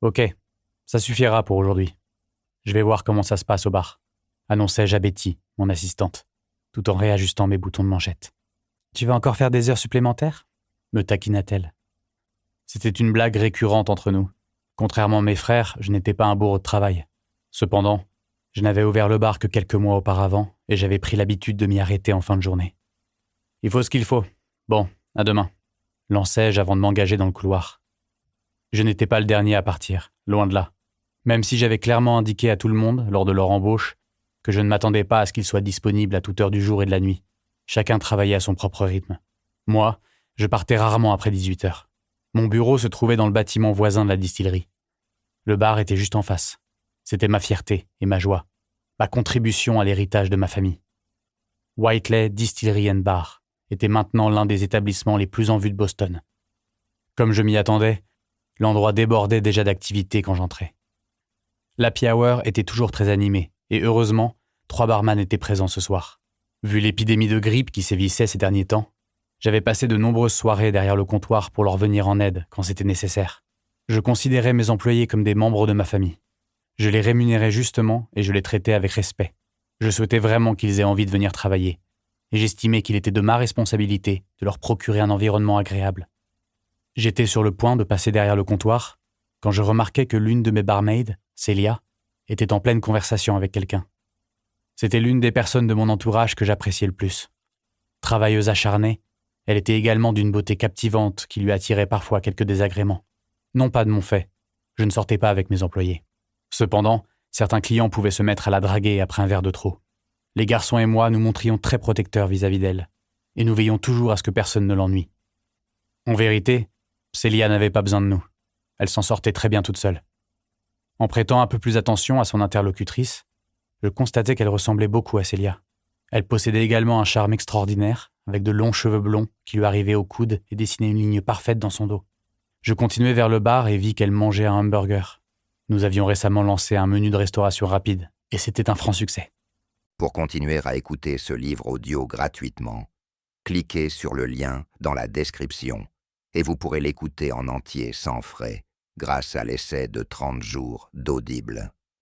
Ok, ça suffira pour aujourd'hui. Je vais voir comment ça se passe au bar, annonçai-je à Betty, mon assistante, tout en réajustant mes boutons de manchette. Tu vas encore faire des heures supplémentaires ? Me taquina-t-elle. C'était une blague récurrente entre nous. Contrairement à mes frères, je n'étais pas un bourreau de travail. Cependant, je n'avais ouvert le bar que quelques mois auparavant et j'avais pris l'habitude de m'y arrêter en fin de journée. Il faut ce qu'il faut. Bon, à demain, lançai-je avant de m'engager dans le couloir. Je n'étais pas le dernier à partir, loin de là. Même si j'avais clairement indiqué à tout le monde, lors de leur embauche, que je ne m'attendais pas à ce qu'ils soient disponibles à toute heure du jour et de la nuit. Chacun travaillait à son propre rythme. Moi, je partais rarement après 18 heures. Mon bureau se trouvait dans le bâtiment voisin de la distillerie. Le bar était juste en face. C'était ma fierté et ma joie, ma contribution à l'héritage de ma famille. Whiteley Distillery and Bar était maintenant l'un des établissements les plus en vue de Boston. Comme je m'y attendais, l'endroit débordait déjà d'activité quand j'entrais. L'happy hour était toujours très animé, et heureusement, 3 barman étaient présents ce soir. Vu l'épidémie de grippe qui sévissait ces derniers temps, j'avais passé de nombreuses soirées derrière le comptoir pour leur venir en aide quand c'était nécessaire. Je considérais mes employés comme des membres de ma famille. Je les rémunérais justement et je les traitais avec respect. Je souhaitais vraiment qu'ils aient envie de venir travailler, et j'estimais qu'il était de ma responsabilité de leur procurer un environnement agréable. J'étais sur le point de passer derrière le comptoir quand je remarquai que l'une de mes barmaids, Célia, était en pleine conversation avec quelqu'un. C'était l'une des personnes de mon entourage que j'appréciais le plus. Travailleuse acharnée, elle était également d'une beauté captivante qui lui attirait parfois quelques désagréments. Non pas de mon fait, je ne sortais pas avec mes employés. Cependant, certains clients pouvaient se mettre à la draguer après un verre de trop. Les garçons et moi nous montrions très protecteurs vis-à-vis d'elle, et nous veillions toujours à ce que personne ne l'ennuie. En vérité, Célia n'avait pas besoin de nous. Elle s'en sortait très bien toute seule. En prêtant un peu plus attention à son interlocutrice, je constatais qu'elle ressemblait beaucoup à Célia. Elle possédait également un charme extraordinaire, avec de longs cheveux blonds qui lui arrivaient aux coudes et dessinaient une ligne parfaite dans son dos. Je continuai vers le bar et vis qu'elle mangeait un hamburger. Nous avions récemment lancé un menu de restauration rapide, et c'était un franc succès. Pour continuer à écouter ce livre audio gratuitement, cliquez sur le lien dans la description et vous pourrez l'écouter en entier sans frais grâce à l'essai de 30 jours d'Audible.